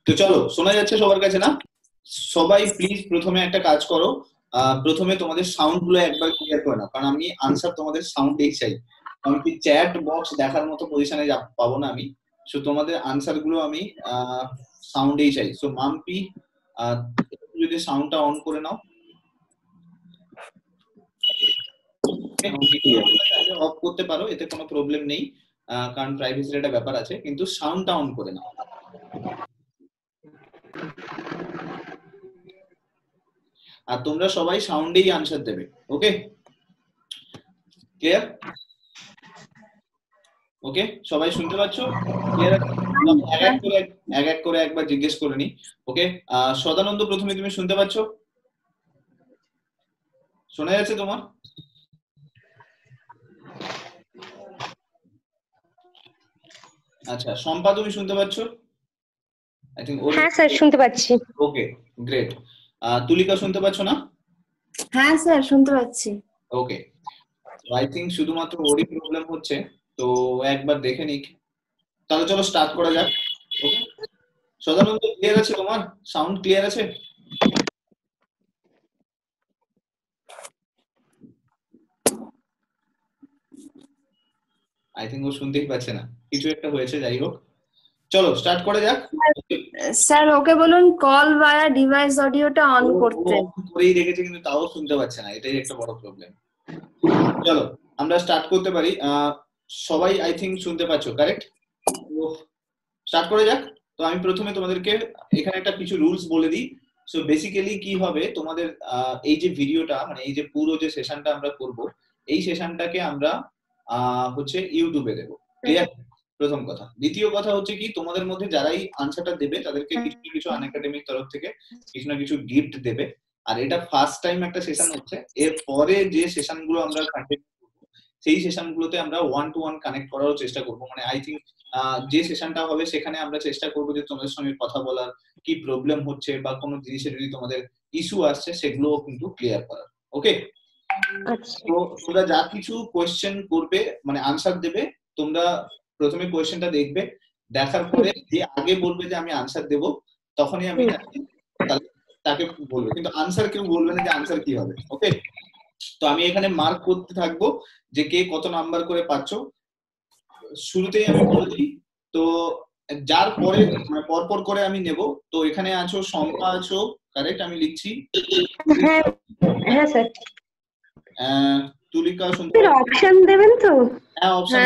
তো চলো, শোনা যাচ্ছে সবার কাছে না? সবাই প্লিজ প্রথমে একটা কাজ করো, প্রথমে তোমাদের সাউন্ড গুলো একবার ক্লিয়ার করে নাও, কারণ আমি আনসার তোমাদের সাউন্ডেই চাই। কারণ কি চ্যাট বক্স দেখার মতো পজিশনে পাবো না আমি। সো তোমাদের আনসার গুলো আমি সাউন্ডেই চাই। সো মাম্পি, যদি সাউন্ডটা অন করে নাও। অফ করতে পারো, এতে কোনো প্রবলেম নেই, কারণ প্রাইভেসির একটা ব্যাপার আছে, কিন্তু সাউন্ডটা অন করে নাও। আর তোমরা সবাই সাউন্ডেই আনসার দেবে, ওকে? ক্লিয়ার? ওকে, সবাই শুনতে পাচ্ছ? ক্লিয়ার? এক এক করে একবার জিজ্ঞেস করে নি। ওকে, সদানন্দ প্রথমে তুমি শুনতে পাচ্ছ? শোনা যাচ্ছে তোমার? আচ্ছা, শম্পা তুমি শুনতে পাচ্ছ? আই থিংক হ্যাঁ স্যার শুনতে পাচ্ছি। ওকে, গ্রেট। তুলিকা শুনতে পাচ্ছ না? হ্যাঁ স্যার শুনতে পাচ্ছি। ওকে, আই থিংক শুধুমাত্র ওরই প্রবলেম হচ্ছে, তো একবার দেখে নিক। তাহলে চলো স্টার্ট করা যাক। ওকে, সদানন্দ ক্লিয়ার আছে? তোমার সাউন্ড ক্লিয়ার আছে? আই থিংক ও শুনতেই পাচ্ছে না, কিছু একটা হয়েছে, যাই হোক চলো স্টার্ট করা যাক। স্যার ওকে বলুন কল ভায়া ডিভাইস অডিওটা অন করতে। করেই রেখেছে কিন্তু তাও শুনতে পাচ্ছে না, এটাই একটা বড় প্রবলেম। চলো আমরা স্টার্ট করতে পারি। সবাই আই থিংক শুনতে পাচ্ছো, কারেক্ট? তো স্টার্ট করা যাক। তো আমি প্রথমে তোমাদেরকে এখানে একটা কিছু রুলস বলে দিই। সো বেসিক্যালি কি হবে, তোমাদের এই যে ভিডিওটা, মানে এই যে পুরো যে সেশনটা আমরা করব, এই সেশনটাকে আমরা হচ্ছে ইউটিউবে দেবো। ক্লিয়ার? প্রথম কথা। দ্বিতীয় কথা হচ্ছে কি, তোমাদের মধ্যে যারাই আনসারটা দেবে তাদেরকে কিছু না কিছু আনএকাডেমিক তরফ থেকে কিছু না কিছু গিফট দেবে। আর এটা ফার্স্ট টাইম একটা সেশন হচ্ছে। এর পরে যে সেশন গুলো আমরা কন্টিনিউ করবো, সেই সেশন গুলোতে আমরা 1-to-1 কানেক্ট করার চেষ্টা করবো। মানে আই থিংক যে সেশনটা হবে সেখানে আমরা চেষ্টা করবো যে তোমাদের সঙ্গে কথা বলার, কি প্রবলেম হচ্ছে বা কোনো জিনিসে যদি তোমাদের ইস্যু আসছে সেগুলো কিন্তু ক্লিয়ার করার। ওকে, তো তোমরা যা কিছু কোয়েশ্চেন করবে, মানে আনসার দেবে, তোমরা প্রথমে কোয়েশ্চেনটা দেখবে, দেখার পরে যে আগে বলবে যে আমি আনসার দেব, তখনই আমি তাকে বলবো, কিন্তু আনসার কেউ বলবে না যে আনসার কি হবে। ওকে, তো আমি এখানে মার্ক করতে থাকবো যে কে কত নাম্বার করে পাচ্ছ। শুরুতেই আমি বলে দিই, তো যার পরে মানে পরপর করে আমি নেব। তো এখানে আছো শম্পা, আছো, কারেক্ট? আমি লিখছি। হ্যাঁ স্যার। তুলিকা শুনতে অপশন দেবেন তো? হ্যাঁ, অপশন।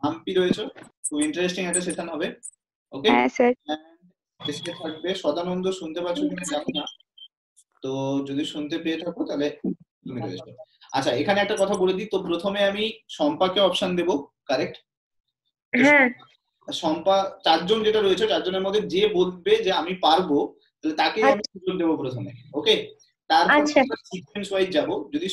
মাম্পি রয়েছে, খুব ইন্টারেস্টিং একটা সেশন হবে। ওকে, হ্যাঁ স্যার। এসে থাকবে সদানন্দ, শুনতে পাচ্ছ কিনা জানি না, তো যদি শুনতে পেয়ে থাকো তাহলে তুমি রয়েছো। আচ্ছা, এখানে একটা কথা বলে দিই, তো প্রথমে আমি শম্পাকে অপশন দেব, কারেক্ট? হ্যাঁ। শম্পা, চারজন যেটা রয়েছে, চারজনের মধ্যে যে বলবে যে আমি পারবো, তাহলে তাকেই আমি সুযোগ দেবো প্রথমে। ওকে, তারপর সিকোয়েন্স ওয়াইজ যাবো। যদি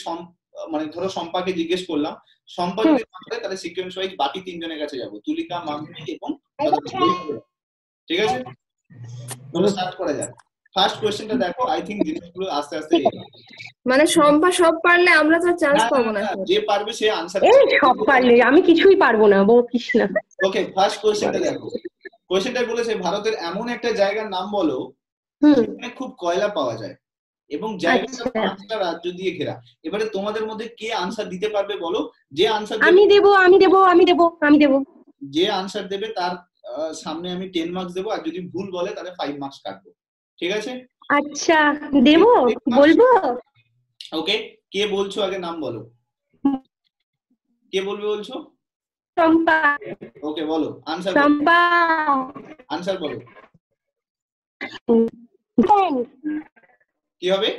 মানে ধরো শম্পাকে জিজ্ঞেস করলাম, শম্পা যদি পারে তাহলে সিকোয়েন্স ওয়াইজ বাকি তিনজনের কাছে যাবো, তুলিকা, মাম্পি এবং ঠিক আছে? তাহলে স্টার্ট করা যাক। ফার্স্ট কোশ্চেনটা দেখো, আই থিংক জিনিসগুলো আস্তে আস্তে মানে শম্পা সব পারলে আমরা তো চান্স পাবো না। যে পারবে সে আনসার। সব পারলে আমি কিছুই পারবো না, বলছিস না। ওকে, ফার্স্ট কোশ্চেনটা দেখো। কোশ্চেনটা বলেছে ভারতের এমন একটা জায়গার নাম বলো যেখানে খুব কয়লা পাওয়া যায় এবং জায়গাটা 5টা রাজ্য দিয়ে ঘেরা। এবারে তোমাদের মধ্যে কে আনসার দিতে পারবে বলো? যে আনসার আমি দেব। যে আনসার দেবে তার সামনে আমি 10 মার্কস দেবো, আর যদি ভুল বলে তাহলে 5 মার্কস কাটবো। ঠিক আছে? আচ্ছা, দেব, বলবো। ওকে, কে বলছো আগে নাম বলো, কে বলবে বলছো? শম্পা। ওকে, বলো আনসার। শম্পা আনসার বলো, কি হবে?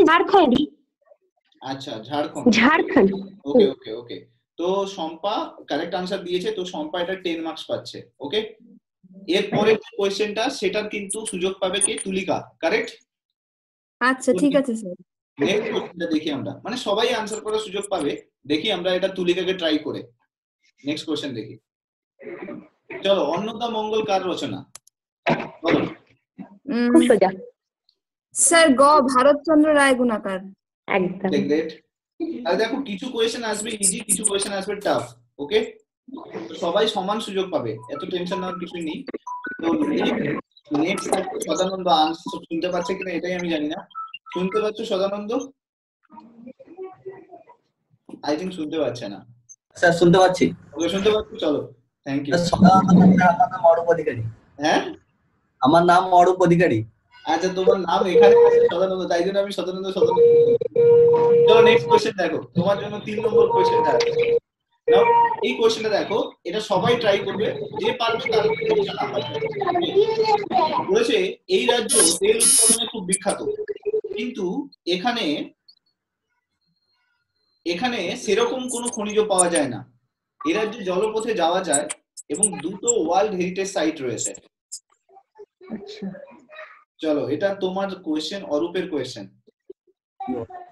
ঝাড়খণ্ড। আচ্ছা, ঝাড়খণ্ড। ওকে ওকে ওকে, তো শম্পা কারেক্ট আনসার দিয়েছে, তো শম্পা এটা 10 মার্কস পাচ্ছে। ওকে, এরপরে যে কোশ্চেনটা সেটার কিন্তু সুযোগ পাবে কে? তুলিকা, কারেক্ট? আচ্ছা ঠিক আছে স্যার। নেক্সট কোশ্চেনটা দেখি আমরা, মানে সবাই আনসার করার সুযোগ পাবে, দেখি আমরা এটা তুলিকাকে ট্রাই করে। নেক্সট কোশ্চেন দেখি, চলো। অন্নদা মঙ্গল কার রচনা? বলো। খুব সোজা স্যার, গ ভারতচন্দ্র রায় গুণাকার। একদম গ্রেট। তাহলে দেখো, কিছু কোয়েশ্চেন আসবে ইজি, কিছু কোয়েশ্চেন আসবে টাফ। ওকে, তো সবাই সমান সুযোগ পাবে, এত টেনশন নেওয়ার কিছুই নেই। তো নেক্সট থাকবে সদানন্দ। আনসার শুনতে পাচ্ছে কিনা এটাই আমি জানি না। শুনতে পাচ্ছ সদানন্দ? আই থিঙ্ক শুনতে পাচ্ছে না। স্যার শুনতে পাচ্ছি। ওকে শুনতে পাচ্ছি, চলো থ্যাংক ইউ। আমার নাম অরূপ অধিকারী। হ্যাঁ আমার নাম অরূপ অধিকারী। আচ্ছা, তোমার নাম এখানে আছে সদানন্দ, তাই জন্য আমি সদানন্দ। চলো নেক্সট কোয়েশ্চেন দেখো, তোমার জন্য 3 নম্বর কোয়েশ্চেনটা আছে। নাও এই কোয়েশ্চেনটা দেখো, এটা সবাই ট্রাই করবে, যে পারবে তার একটা নাম্বার যাবে। বলেছে এই রাজ্য তেল উৎপাদনে খুব বিখ্যাত, কিন্তু এখানে সেরকম কোনো খনিজ পাওয়া যায় না। এই রাজ্যে জলপথে যাওয়া যায় এবং 2টো ওয়ার্ল্ড হেরিটেজ সাইট রয়েছে। আচ্ছা চলো এটা তোমার কোয়েশ্চেন, অরূপের কোয়েশ্চেন,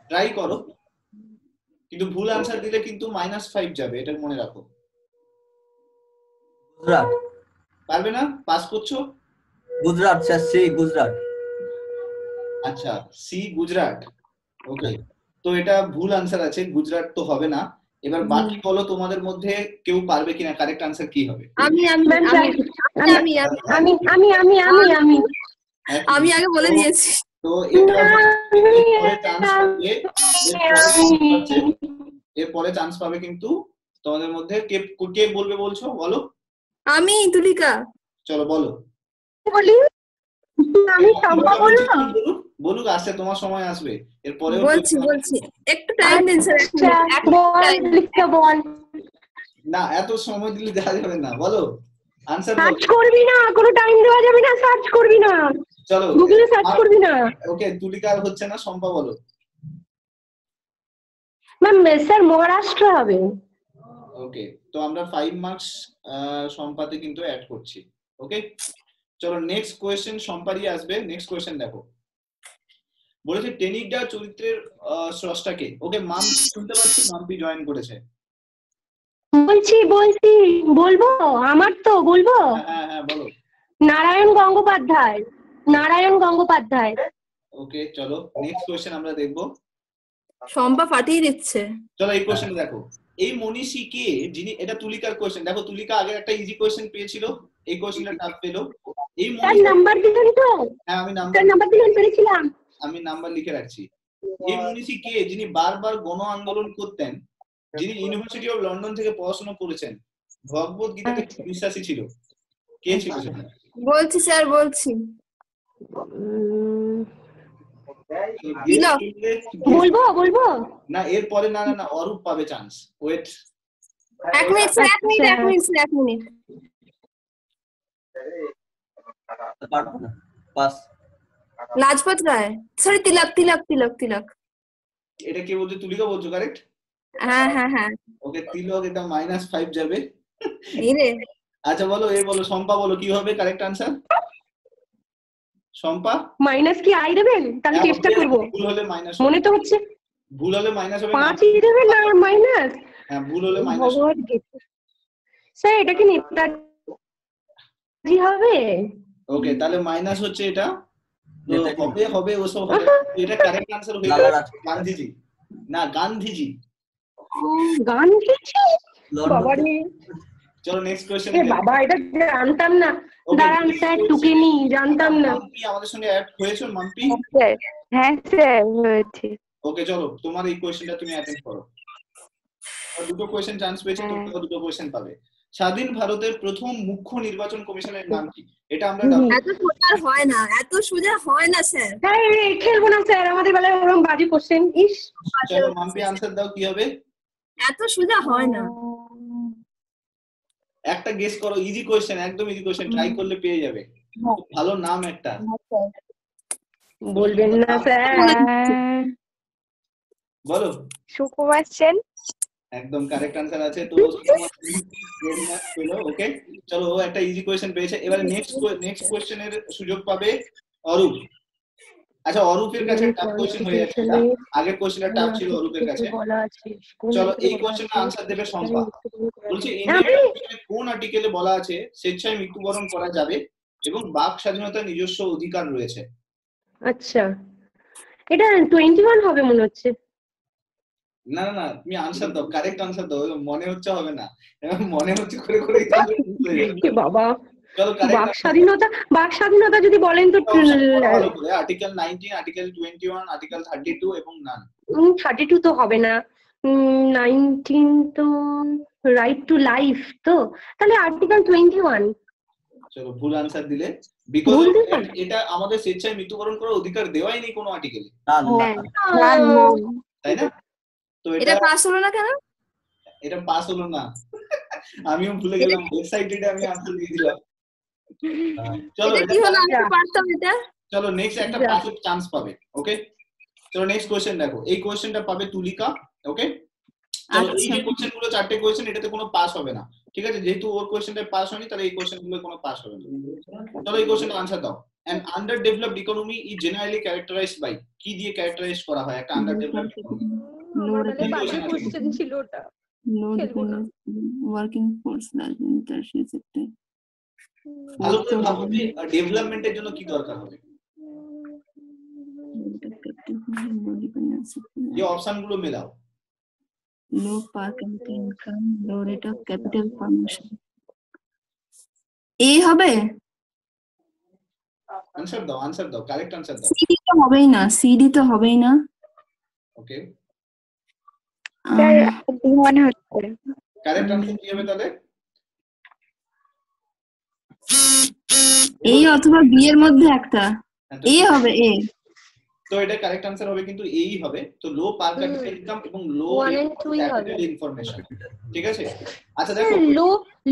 ট্রাই করো। কিন্তু ভুল আনসার দিলে কিন্তু -5 যাবে, এটা মনে রাখো। গুজরাট। পারবে না? পাস করছো? Gujarat sir, C Gujarat. আচ্ছা সি গুজরাট, ওকে। তো এটা ভুল আনসার আছে, গুজরাট তো হবে না। এবার বাকি বলো তোমাদের মধ্যে কেউ পারবে কিনা, কারেক্ট আনসার কি হবে? আমি আমি ম্যাম আমি আমি আমি আমি আমি আমি আমি আমি আগে বলে দিয়েছি। তো এটা এরপরে চান্স পাবে, এরপরে চান্স পাবে কিন্তু তোমাদের মধ্যে কে কে বলবে বলছো, বলো। আমি তুলিকা। চলো বলো। বলি আমি চম্পা বলবো। বলুক, আসছে তোমার সময় আসবে, এরপরে বলছি একটু টাইম দিন স্যার। বল না এত সময় দিলে দেখা যাবে না, বলো আনসার সার্চ করবি না, কোনো টাইম দেওয়া যাবে না, সার্চ করবি না, চলো গুগলে সার্চ করবি না। ওকে তুলিকার হচ্ছে না, শম্পা বলো। ম্যাম স্যার মহারাষ্ট্র হবে। ওকে তো আমরা 5 মার্কস শম্পাতে কিন্তু অ্যাড করছি। ওকে চলো নেক্সট কোয়েশ্চেন শম্পারই আসবে। নেক্সট কোয়েশ্চেন দেখো, বলেছে টেনিকডা চরিত্রের স্রষ্টাকে। ওকে মাম শুনতে পাচ্ছি, মাম্পি জয়েন করেছে। বলছি বলবো, আমার তো বলবো। হ্যাঁ হ্যাঁ বলো। নারায়ণ গঙ্গোপাধ্যায়। ওকে চলো নেক্সট কোয়েশ্চেন আমরা দেখবো। শম্পা ফাটিয়ে দিচ্ছে। চলো এই কোয়েশ্চেন দেখো, এই মনীষী কে যিনি, এটা তুলিকার কোয়েশ্চেন। দেখো তুলিকা আগে একটা ইজি কোয়েশ্চেন পেয়েছিল, এই কোয়েশ্চেনটা টাফ পেলো। এই মনীষী নাম্বার দিলেন তো? হ্যাঁ আমি নাম্বার দিলেন, পেরেছিলাম। আমি নাম্বার লিখে রাখছি। এই মনীষী কে যিনি বারবার গণ আন্দোলন করতেন, যিনি ইউনিভার্সিটি অফ লন্ডন থেকে পড়াশোনা করেছেন, ভগবত গীতাতে বিশ্বাসী ছিল, কে ছিল সেটা? বলছি স্যার বলছি। বলবো না এরপরে না না না অরূপ পাবে চান্স, ওয়েট। এক minute. Pass. Lajpat Rai, sorry তিলক। এটা কে বলছো? তুলিকা বলছো, কারেক্ট? হ্যাঁ। ওকে তিলক, এটা -5 যাবে। এই রে। আচ্ছা বলো, বলো শম্পা, বলো কি হবে কারেক্ট আনসার? শম্পা মাইনাস কি আই দেবেন? তাহলে চেষ্টা করব। ভুল হলে মাইনাস, মনে তো হচ্ছে ভুল হলে মাইনাস হবে। 5 ই দেবেন না মাইনাস? হ্যাঁ ভুল হলে মাইনাস। স্যার এটা কি নেতাজি হবে? ওকে তাহলে মাইনাস হচ্ছে এটা, হবে ওসব হবে। এটা কারেক্ট আনসার হয়ে গেল গান্ধীজি। না গান্ধীজি। বাবা রে, চলো নেক্সট কোশ্চেন। বাবা এটা জানতাম না, দাঁড়ান স্যার টুকে নি, জানতাম না। মাম্পি আমাদের সঙ্গে অ্যাড হয়েছো? মাম্পি হ্যাঁ স্যার হয়েছে। ওকে চলো তোমার এই কোশ্চেনটা তুমি অ্যাটেন্ড করো। দুটো কোশ্চেন চান্স পেয়েছে, তোমরা দুটো কোশ্চেন পাবে। স্বাধীন ভারতের প্রথম মুখ্য নির্বাচন কমিশনের নাম কি? এটা আমরা এত সোজা হয় না স্যার। খেলবো না স্যার, আমাদের বেলায় ওরকম বাজে কোশ্চেন। ইস চলো মাম্পি আনসার দাও, কি হবে? এত সোজা হয় না। একটা গেস করো, ইজি কোশ্চেন, একদম ইজি কোশ্চেন, ট্রাই করলে পেয়ে যাবে। ভালো নাম একটা। বলবেন না স্যার? বলো। সুকুমার সেন। একদম কারেক্ট আনসার আছে। তো ওকে চলো ও একটা ইজি কোশ্চেন পেয়েছে। এবারে নেক্সট কোশ্চেনের সুযোগ পাবে অরূপ। আচ্ছা অরূপের কাছে টাফ কোশ্চেন হয়ে যাচ্ছে, আগের কোশ্চেনটা টাফ ছিল অরূপের কাছে। চলো এই কোশ্চেনটা আনসার দেবে শম্পা। বলছে ইন্ডিয়ান কোন আর্টিকেলে বলা আছে স্বেচ্ছায় মৃত্যুবরণ করা যাবে এবং বাক স্বাধীনতার নিজস্ব অধিকার রয়েছে? আচ্ছা এটা 21 হবে মনে হচ্ছে। না না না, তুমি আনসার দাও, কারেক্ট আনসার দাও, মনে হচ্ছে হবে না, এবার মনে হচ্ছে করে করে এ বাবা, চলো বাক কারেক্ট বাক স্বাধীনতা যদি বলেন তো ভালো করে আর্টিকেল 19, আর্টিকেল 21, আর্টিকেল 32 এবং নান। 32 তো হবে না, 19 তো রাইট টু লাইফ, তো তাহলে আর্টিকেল 21। চলো ভুল আনসার দিলে, বিকজ ভুল দিলাম? এটা আমাদের স্বেচ্ছায় মৃত্যুবরণ করার অধিকার দেওয়াই নেই কোনো আর্টিকেলে, না না তাই না? তো এটা পাস হলো না কেন? এটা পাস হলো না, আমিও ভুলে গেলাম, এক্সাইটেড আমি আনসার দিয়ে দিলাম। চলো এটা কি হলো? আমি তো পারতাম এটা। চলো নেক্সট একটা পাসের চান্স পাবে, ওকে? চলো নেক্সট কোশ্চেন দেখো, এই কোশ্চেনটা পাবে তুলিকা, ওকে? চলো এই যে কোশ্চেন গুলো, চারটে কোশ্চেন, এটাতে কোনো পাস হবে না, ঠিক আছে? যেহেতু ওর কোশ্চেনটা পাস হয়নি, তাহলে এই কোশ্চেন গুলো কোনো পাস হবে না। চলো এই কোশ্চেনটা আনসার দাও। an underdeveloped economy is generally characterized by, কি দিয়ে ক্যারেক্টারাইজ করা হয় একটা underdeveloped economy? কোশ্চেন ছিল ওটা। Low dependence working force tertiary sector. ভালো করে ভাবো যে ডেভেলপমেন্টের জন্য কি দরকার হবে, এই অপশন গুলো মেলাও। Low per capital income, low rate of capital formation. এ হবে? আনসার দাও, কারেক্ট আনসার দাও। সিডি তো হবেই না, সিডি তো হবেই না। ওকে, স্যার ডি মনে হচ্ছে। কারেক্ট আনসার কি হবে তাহলে? এ অথবা বি এর মধ্যে একটা, এ হবে, এ। তো এটা কারেক্ট আনসার হবে, কিন্তু এই হবে। তো লো পার ক্যাপিটাল ইনকাম এবং লো 1 and 2 ই হবে। ক্যাপিটাল ইনফরমেশন, ঠিক আছে? আচ্ছা দেখো,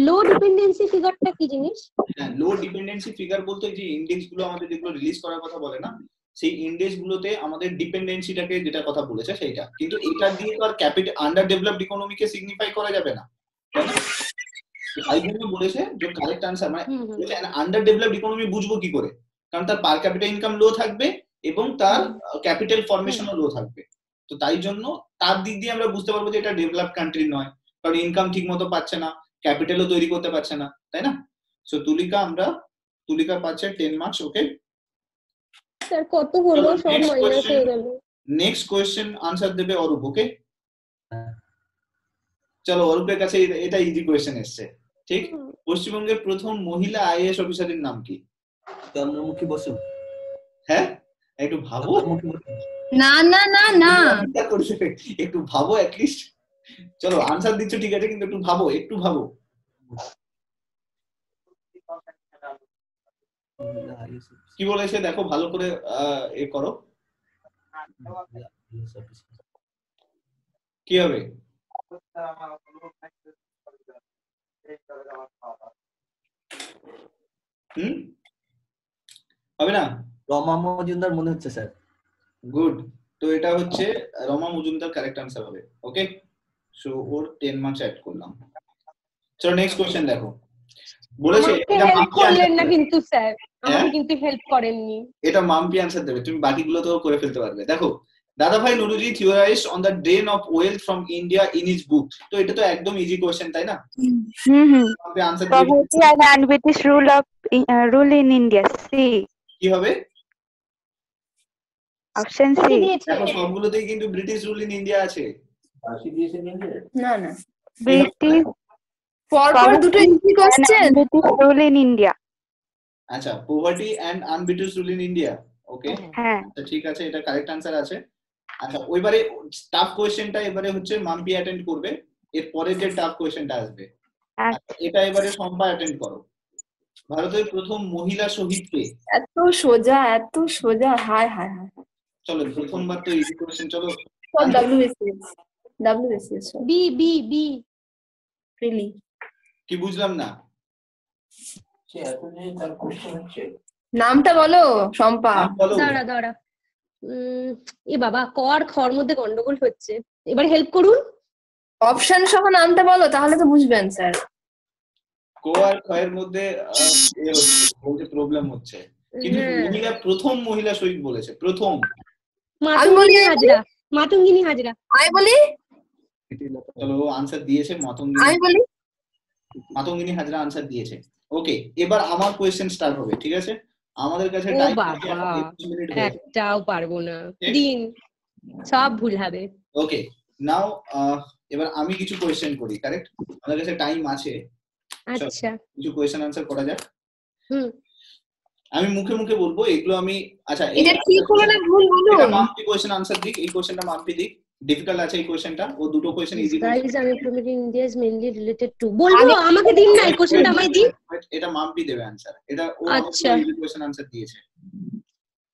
লো ডিপেন্ডেন্সি ফিগারটা কি জিনিস? হ্যাঁ, লো ডিপেন্ডেন্সি ফিগার বলতে যে ইন্ডেক্স গুলো আমাদের যেগুলো রিলিজ করার কথা বলে না, সেই ইন্ডেক্স গুলোতে আমাদের ডিপেন্ডেন্সিটাকে যেটা কথা বলেছে সেইটা, কিন্তু এটা দিয়ে তো আর ক্যাপিটাল আন্ডার ডেভেলপড ইকোনমিকে সিগনিফাই করা যাবে না, তাই না? তাই জন্য বলেছে যে কারেক্ট আনসার মানে আন্ডার ডেভেলপড ইকোনমি বুঝবো কি করে, কারণ তার পার ক্যাপিটাল ইনকাম লো থাকবে এবং তার ক্যাপিটাল ফর্মেশনও লো থাকবে। তো তাই জন্য তার দিক দিয়ে আমরা বুঝতে পারবো যে এটা ডেভেলপড কান্ট্রি নয়, কারণ ইনকাম ঠিক মতো পাচ্ছে না, ক্যাপিটালও তৈরি করতে পারছে না, তাই না? সো তুলিকা পাচ্ছে 10 মার্কস, ওকে? স্যার কত হলো? সব মাইনাস হয়ে গেল। নেক্সট কোশ্চেন আনসার দেবে অরূপ, ওকে? চলো অরূপের কাছে এটা ইজি কোশ্চেন এসছে, ঠিক? পশ্চিমবঙ্গের প্রথম মহিলা আইএএস অফিসারের নাম কি? চন্দ্রমুখী বসু। হ্যাঁ, একটু ভাবো। না না না না, একটু ভাবো অ্যাটলিস্ট। চলো আনসার দিচ্ছ ঠিক আছে, কিন্তু একটু ভাবো, কি বলেছে দেখো, ভালো করে এ করো, কি হবে? হবে না? রমা মজুমদার মনে হচ্ছে স্যার। গুড, তো এটা হচ্ছে রমা মজুমদার কারেক্ট আনসার হবে, ওকে? সো ওর 10 মার্কস অ্যাড করলাম। চলো নেক্সট কোশ্চেন দেখো, বলেছে এটা হেল্প করলেন না কিন্তু স্যার, আমাকে কিন্তু হেল্প করেননি। এটা মাম্পি আনসার দেবে, তুমি বাকিগুলো তো করে ফেলতে পারবে। দেখো, দাদাভাই Naoroji theorized on the drain of wealth from India in his book, তো এটা তো একদম ইজি কোশ্চেন, তাই না? মাম্পি আনসার দিবে Poverty and British rule in India. C. কি হবে? Option C. দেখো সবগুলোতেই কিন্তু ব্রিটিশ রুল ইন ইন্ডিয়া আছে। না না, British পরপর দুটো easy question. British rule in India. আচ্ছা, poverty and un-British rule in India, okay? হ্যাঁ। আচ্ছা ঠিক আছে, এটা কারেক্ট আনসার আছে। আচ্ছা ওইবারে টাফ কোশ্চেনটা এবারে হচ্ছে মাম্পি অ্যাটেন্ড করবে, এর পরে যে টাফ কোশ্চেনটা আসবে এটা এবারে সম্পা অ্যাটেন্ড করো। ভারতের প্রথম মহিলা শহীদ কে? এত সোজা, এত সোজা, হায় হায় হায়। চলো প্রথমবার তো ইজি কোশ্চেন, চলো WBCS B B B really. কি বুঝলাম না? নামটা বলো শম্পা। দাঁড়া এ বাবা, কর খর মধ্যে গন্ডগোল হচ্ছে, এবার হেল্প করুন। অপশন সহ নামটা বলো, তাহলে তো বুঝবেন স্যার। কো আর খয়ের মধ্যে বলতে প্রবলেম হচ্ছে, কিন্তু মহিলা প্রথম মহিলা শহীদ বলেছে, প্রথম। মাতঙ্গিনী হাজরা। আমি বলি, চলো আনসার দিয়েছে মাতঙ্গিনী হাজরা আনসার দিয়েছে, ওকে? এবার আমার কোয়েশ্চেন স্টার্ট হবে, ঠিক আছে? আমাদের কাছে টাইম একটাও পারবো না, দিন সব ভুল হবে। ওকে, নাও এবার আমি কিছু কোয়েশ্চেন করি, কারেক্ট? আমাদের কাছে টাইম আছে, আচ্ছা কিছু কোয়েশ্চেন আনসার করা যাক। হুম আমি মুখে মুখে বলবো এগুলো আমি। আচ্ছা এটা ঠিক হলো না ভুল এটা বলুন। মাম্পি কোয়েশ্চেন আনসার দিক, এই কোয়েশ্চেনটা মাম্পি দিক। ডিফিকাল্ট আছে এই কোয়েশ্চেনটা, ও দুটো question easy Disguise unemployment in India is mainly related to বলবো আমাকে দিন না এই কোশ্চেনটা আমায় দিন। এটা মাম্পি দেবে আনসার, এটা ও আচ্ছা। ইজি কোয়েশ্চেন আনসার দিয়েছে।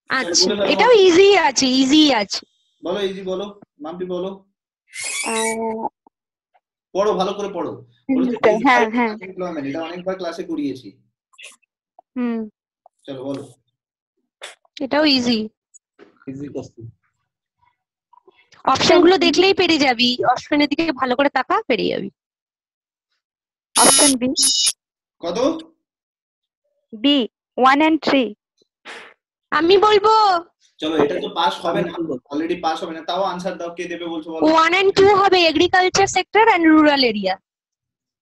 আচ্ছা বলে ফেলো, এটাও ইজি আছে, ইজি আছে। বলো ইজি, বলো মাম্পি বলো, Uh, পড়ো ভালো করে পড়ো। হ্যাঁ হ্যাঁ এমপ্লয়মেন্ট এটা অনেকবার ক্লাসে করিয়েছি। হুম চলো বলো। এটাও ইজি, ইজি কোশ্চেন। অপশন গুলো দেখলেই পেরে যাবি, অপশনের দিকে ভালো করে তাকা, পেরে যাবি। অপশন বি কত? বি 1 and 3 আমি বলবো চলো এটা তো পাস হবে না, অলরেডি পাস হবে না, তাও আনসার দাও। কে দেবে বলছো বলো? 1 and 2 হবে agriculture sector and rural area.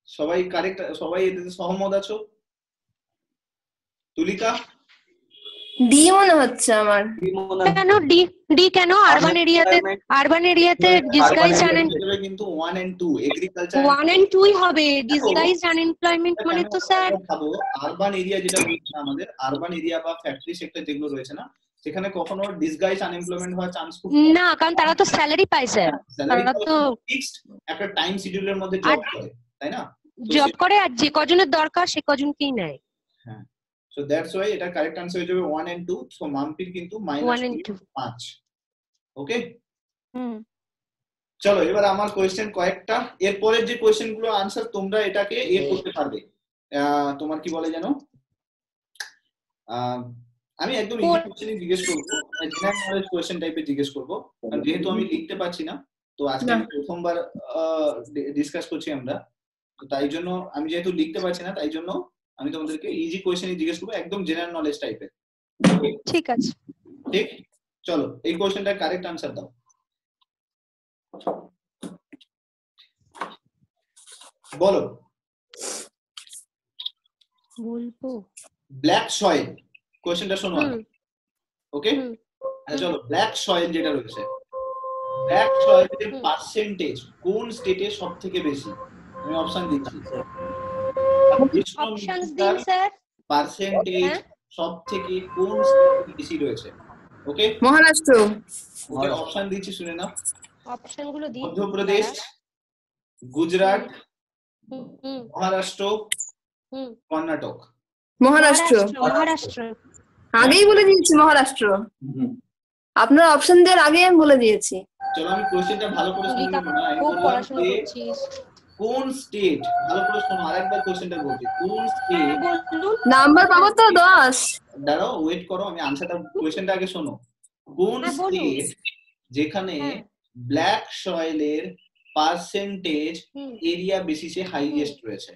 সবাই কারেক্ট, সবাই এতে সহমত আছো? তুলিকা? ডি মনে হচ্ছে আমার। কেন ডি? ডি কেন? আরবান এরিয়াতে ডিসগাইজ কিন্তু 1 and 2 এগ্রিকালচার 1 and 2 হবে। ডিসগাইজ আনএমপ্লয়মেন্ট মানে তো স্যার ভাবো আরবান এরিয়া যেটা রয়েছে আমাদের, আরবান এরিয়া বা ফ্যাক্টরি সেক্টর যেগুলো রয়েছে না, সেখানে কখনো ডিসগাইজ আনএমপ্লয়মেন্ট হওয়ার চান্স খুব না, কারণ তারা তো স্যালারি পায় স্যার, তারা তো ফিক্সড একটা টাইম শিডিউলের মধ্যে জব করে, তাই না? জব করে আর যে কজনের দরকার সে কজনকেই নেয়। হ্যাঁ, সো দ্যাটস ওয়াই এটা কারেক্ট আনসার হয়ে যাবে 1 and 2। সো মাম্পির কিন্তু 1 and 2 -5। ওকে, হুম চলো এবার আমার কোয়েশ্চেন কয়েকটা, এরপরের যে কোয়েশ্চেন গুলো আনসার তোমরা এটাকে করতে পারবে। তোমার কি বলে জানো, আমি একদম ইজি কোয়েশ্চেনই জিজ্ঞেস করবো, জেনারেল নলেজ কোয়েশ্চেন টাইপের জিজ্ঞেস করবো, কারণ যেহেতু আমি লিখতে পারছি না, তো আজকে আমি প্রথমবার ডিসকাস করছি আমরা, তো তাই জন্য আমি যেহেতু লিখতে পারছি না, তাই জন্য আমি তোমাদেরকে ইজি কোয়েশ্চেনই জিজ্ঞেস করবো, একদম জেনারেল নলেজ টাইপের। ঠিক আছে। ঠিক, চলো এই কোয়েশ্চেনটার কারেক্ট আনসার দাও। বলো। বলবো ব্ল্যাক সয়েল, কোয়েশ্চেনটা শোনো। ওকে, হুম। চলো ব্ল্যাক সয়েল যেটা রয়েছে, ব্ল্যাক সয়েলের পার্সেন্টেজ কোন স্টেটে সব থেকে বেশি? আমি অপশন দিচ্ছি। অপশনস দিন স্যার। পার্সেন্টেজ সব থেকে কোন স্টেটে বেশি রয়েছে? ওকে, মহারাষ্ট্র। ওকে অপশন দিচ্ছি, শুনে নাও। অপশন গুলো দিন। মধ্যপ্রদেশ, গুজরাট, হুম মহারাষ্ট্র, হুম কর্ণাটক। মহারাষ্ট্র। মহারাষ্ট্র। আগেই বলে দিয়েছি মহারাষ্ট্র। আপনার অপশন দেওয়ার আগে আমি বলে দিয়েছি। চলো আমি কোশ্চেনটা ভালো করে শুনে নেব না, আমি খুব বললাম পড়াশোনা যে করছিস। কোন স্টেট, ভালো করে শোনো, আরেকবার কোশ্চেনটা বলছি, কোন স্টেট, বলুন। নাম্বার পাবো তো 10। দাঁড়াও ওয়েট করো, আমি আনসারটা কোশ্চেনটা আগে শোনো। কোন হ্যাঁ, বলুন। স্টেট যেখানে হ্যাঁ। ব্ল্যাক সয়েলের পার্সেন্টেজ হুম। এরিয়া বেসিসে হাইয়েস্ট রয়েছে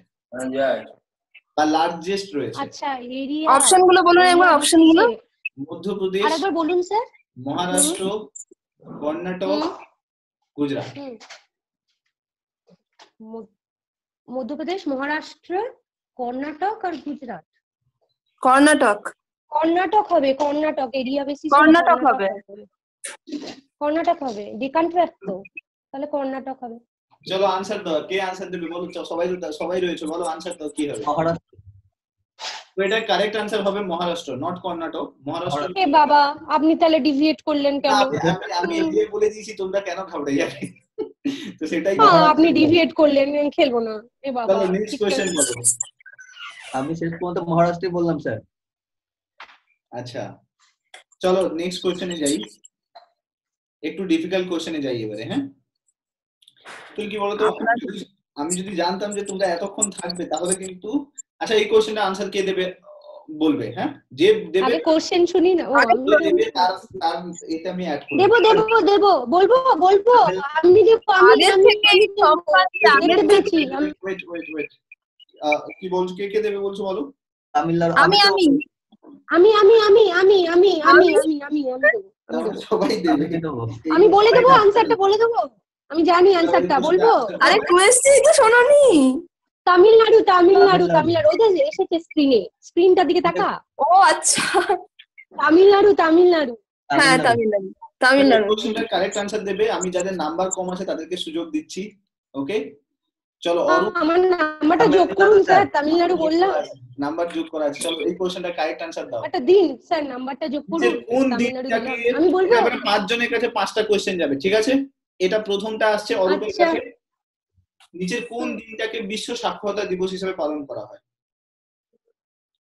বা লার্জেস্ট রয়েছে? আচ্ছা, এরিয়া অপশন গুলো বলুন একবার, অপশন গুলো। মধ্যপ্রদেশ, আরেকবার বলুন স্যার। মহারাষ্ট্র, কর্ণাটক, গুজরাট। মধ্যপ্রদেশ, মহারাষ্ট্র, কর্ণাটক আর গুজরাট। কর্ণাটক। কর্ণাটক হবে, কর্ণাটক এরিয়া বেশি। কর্ণাটক হবে। কর্ণাটক হবে, ডেকান ট্র্যাক তো, তাহলে কর্ণাটক হবে। চলো আনসার দাও, কে আনসার দেবে বলো? সবাই রয়েছে, বলো আনসার দাও, কি হবে? মহারাষ্ট্র। তো এটা কারেক্ট আনসার হবে মহারাষ্ট্র, নট কর্ণাটক। মহারাষ্ট্র। এ বাবা, আপনি তাহলে ডিভিয়েট করলেন কেন? আমি এগিয়ে বলে দিয়েছি, তোমরা কেন ঘাবড়ে যাবে? তো সেটাই আপনি ডিভিয়েট করলেন, খেলবো না। এ বাবা, চলো নেক্সট কোশ্চেন বলো। আমি শেষ পর্যন্ত মহারাষ্ট্রই বললাম স্যার। আচ্ছা চলো নেক্সট কোশ্চেনে যাই, একটু ডিফিকাল্ট কোশ্চেনে যাই এবারে। হ্যাঁ, তুই কি বলতো, আমি যদি জানতাম যে তোমরা এতক্ষণ থাকবে তাহলে কিন্তু। আচ্ছা এই কোশ্চেনটা আনসার কে দেবে বলবে? হ্যাঁ, যে দেবে আগে কোশ্চেন শুনি না। দেবে তার এটা আমি অ্যাড করব। দেবো, বলবো। আমি দেবো, আগের থেকে সব দেখতে পেয়েছি। ওয়েট কি বলছো, কে দেবে বলছো বলো? তামিলনাড়ু। আমি সবাই দেবে। আমি বলে দেবো আনসারটা, বলে দেবো। আমি জানি আনসারটা, বলবো। আরে কোয়েশ্চেন তো শোনোনি। তামিলনাড়ু। ওদের এসেছে স্ক্রিনটার দিকে তাকা। ও আচ্ছা, তামিলনাড়ু। হ্যাঁ তামিলনাড়ু। তামিলনাড়ু। কোশ্চেনটার কারেক্ট আনসার দেবে, আমি যাদের নাম্বার কম আছে তাদেরকে সুযোগ দিচ্ছি। ওকে, চলো অরূপ, আমার নাম্বারটা যোগ করুন স্যার, তামিলনাড়ু বললাম। নাম্বার যোগ করা আছে, চলো এই কোশ্চেনটার কারেক্ট আনসার দাও। একটা দিন স্যার, নাম্বারটা যোগ করুন। নিচের কোন তামিলনাড়ু দিনটাকে, দিলাম, আমি বলবো। এবারে 5 জনের কাছে 5টা কোশ্চেন যাবে, ঠিক আছে? এটা প্রথমটা আসছে অরূপের আচ্ছা। কাছে। নিচের কোন দিনটাকে বিশ্ব সাক্ষরতা দিবস হিসেবে পালন করা হয়?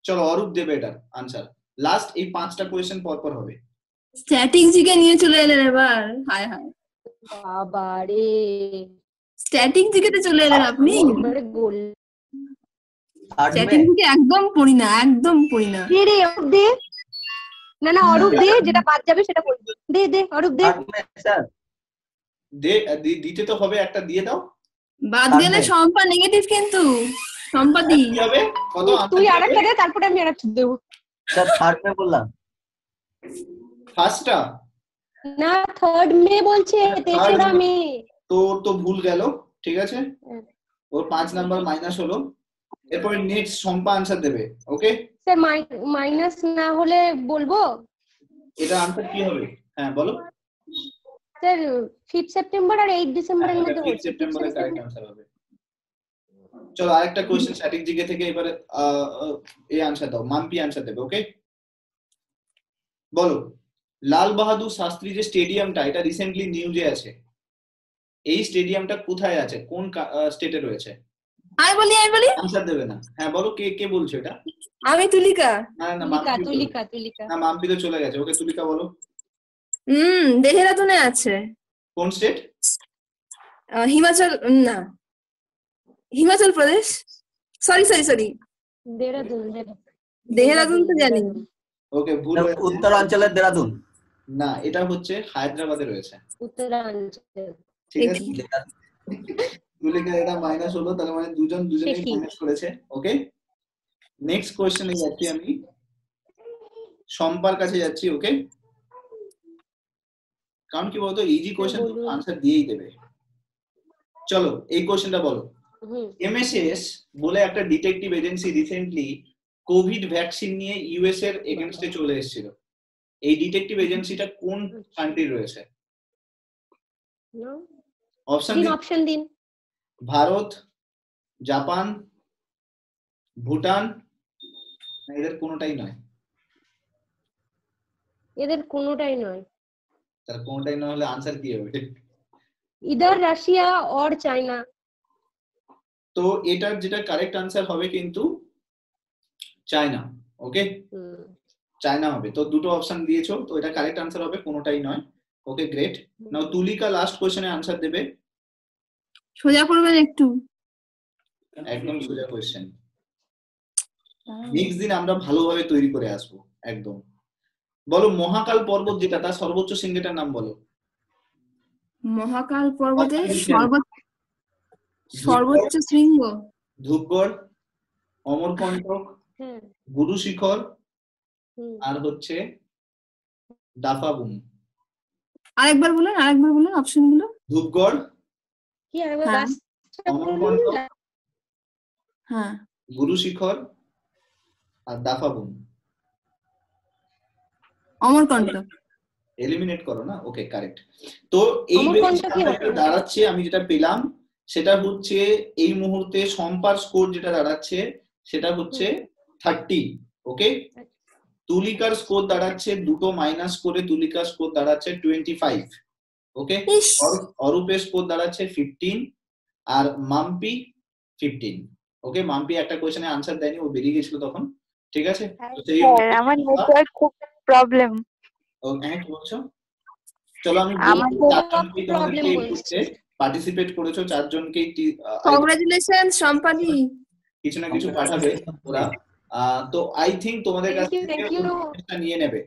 চলো অরূপ দেবে এটার আনসার। লাস্ট এই 5টা কোশ্চেন পরপর হবে। স্ট্যাটিক জিকে নিয়ে চলে এলেন এবার, হায় হায়, বাবা রে, স্ট্যাটিক জিকেতে চলে এলেন আপনি। এবারে গোল। স্ট্যাটিক জিকে একদম পড়ি না, একদম পড়ি না। দে রে অরূপ দে, না না অরূপ দে, যেটা বাদ যাবে সেটা বলবি। দে দে অরূপ দে। স্যার দিতে তো হবে, একটা দিয়ে দাও। বাদ গেলে সম্পা নেগেটিভ, কিন্তু সম্পাদি কি হবে? কত? তুই আরেকটা দে, তারপরে আমি আরেকটা দেবো। স্যার থার্ড মে বললাম। ফার্স্টটা না, 3rd মে বলছে, 3রা মে। তোর তো ভুল গেল, ঠিক আছে? ওর 5 নাম্বার মাইনাস হলো। এরপরে নেক্সট সম্পা আনসার দেবে। ওকে স্যার মাইনাস না হলে বলবো। এটা আনসার কি হবে? হ্যাঁ বলো। স্যার 5 সেপ্টেম্বর আর 8 ডিসেম্বরের মধ্যে 5 হচ্ছে। সেপ্টেম্বরের কারেক্ট আনসার হবে। চলো আরেকটা কোশ্চেন স্ট্যাটিক জিকে থেকে, এবারে এই আনসার দাও, মাম্পি আনসার দেবে। ওকে বলো, লাল বাহাদুর শাস্ত্রী যে স্টেডিয়ামটা, এটা রিসেন্টলি নিউজে আছে, এই স্টেডিয়ামটা কোথায় আছে, কোন স্টেটে রয়েছে? আমি বলি আনসার দেবে না। হ্যাঁ বলো, কে কে বলছো এটা? আমি তুলিকা। না না মাম্পি বলো। তুলিকা। না মাম্পি তো চলে গেছে। ওকে তুলিকা বলো। দেহরাদুনে আছে। কোন স্টেট? হিমাচল, না হিমাচল প্রদেশ, সরি দেহরাদুন তো জানি। ওকে ভুল হয়েছে। উত্তরাঞ্চলের দেরাদুন। না, এটা হচ্ছে হায়দ্রাবাদে রয়েছে। উত্তরাঞ্চল। ঠিক আছে, তুলিকা এটা মাইনাস হলো, তার মানে দুজনেই মাইনাস করেছে। ওকে নেক্সট কোশ্চেনে যাচ্ছি আমি, সম্পার কাছে যাচ্ছি। ওকে, কারণ কি বলতো, ইজি কোশ্চেন আনসার দিয়েই দেবে। চলো এই কোশ্চেনটা বলো, এমএসএস বলে একটা detective agency recently Covid vaccine নিয়ে ইউএস এর এগেইনস্টে চলে এসেছিল। এই ডিটেকটিভ এজেন্সিটা কোন কান্ট্রি রয়েছে? অপশন দিন। ভারত, জাপান, ভুটান, এদের কোনোটাই নয়। তার কোনোটাই নয় হলে আনসার কি হবে? Either Russia or China. তো এটার যেটা কারেক্ট আনসার হবে কিন্তু চায়না। ওকে চায়না হবে। তো দুটো অপশন দিয়েছো, তো এটা কারেক্ট আনসার হবে, কোনোটাই নয়। Okay great. Now Tulika last কোশ্চেনে আনসার দেবে। সোজা করবেন একটু, একদম সোজা কোশ্চেন। নেক্সট দিন আমরা ভালোভাবে তৈরি করে আসবো একদম। বলো, মহাকাল পর্বত যেটা, তার সর্বোচ্চ শৃঙ্গটার নাম বলো। মহাকাল পর্বতের সর্বোচ্চ শৃঙ্গ ধূপগড়, অমরকণ্টক, গুরু শিখর, আর হচ্ছে দাফাবুম। আরেকবার বলুন অপশন গুলো। ধূপগড়, হ্যাঁ, অমরকণ্টক, হ্যাঁ, গুরু শিখর আর দাফাবুম। অমরকণ্টক। এলিমিনেট করো না। Okay correct. তো এই দাঁড়াচ্ছে, আমি যেটা পেলাম সেটা হচ্ছে এই মুহূর্তে সম্পার স্কোর যেটা দাঁড়াচ্ছে সেটা হচ্ছে 30। ওকে, তুলিকার স্কোর দাঁড়াচ্ছে, দুটো মাইনাস করে তুলিকার স্কোর দাঁড়াচ্ছে 25। ওকে, অরূপের স্কোর দাঁড়াচ্ছে 15 আর মাম্পি 15। ওকে, মাম্পি একটা কোশ্চেনে আনসার দেয়নি, ও বেরিয়ে গেছিল তখন। ঠিক আছে, আমার নেটওয়ার্ক খুব প্রবলেম। হ্যাঁ কি বলছো? চলো আমি পার্টিসিপেট করেছো চারজনকেই কংগ্রাচুলেশন সম্পাদি, কিছু না কিছু পাঠাবে ওরা। তো আই থিঙ্ক তোমাদের কাছ থেকে নিয়ে নেবে।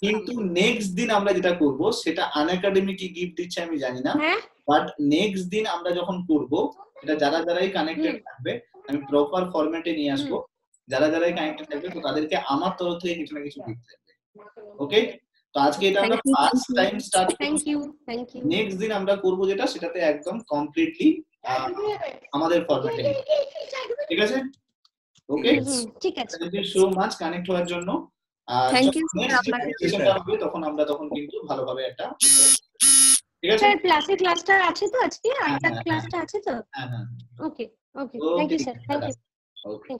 কিন্তু নেক্সট দিন আমরা যেটা করব সেটা আনএকাডেমি কি গিফট দিচ্ছে আমি জানি না, বাট নেক্সট দিন আমরা যখন করব এটা যারাই কানেক্টেড থাকবে আমি প্রপার ফরম্যাটে নিয়ে আসবো। যারাই কানেক্টেড থাকবে তো তাদেরকে আমার তরফ থেকে কিছু না কিছু গিফট থাকবে। ওকে, তো আজকে এটা আমরা ফার্স্ট টাইম স্টার্ট করব। Thank you. নেক্সট দিন আমরা করব যেটা সেটাতে একদম কমপ্লিটলি আমাদের ফরম্যাটে। ঠিক আছে? ওকে, ঠিক আছে। Thank you so much connect হওয়ার জন্য। আর Thank you, যখন sir, next আপনাকে। sessionটা হবে তখন কিন্তু ভালোভাবে একটা ঠিক আছে স্যার ক্লাসে ক্লাসটা আছে তো আজকে হ্যাঁ, আটটা হ্যাঁ, ক্লাসটা আছে তো হ্যাঁ হ্যাঁ okay okay Okay, thank you sir thank দাদা। You Okay.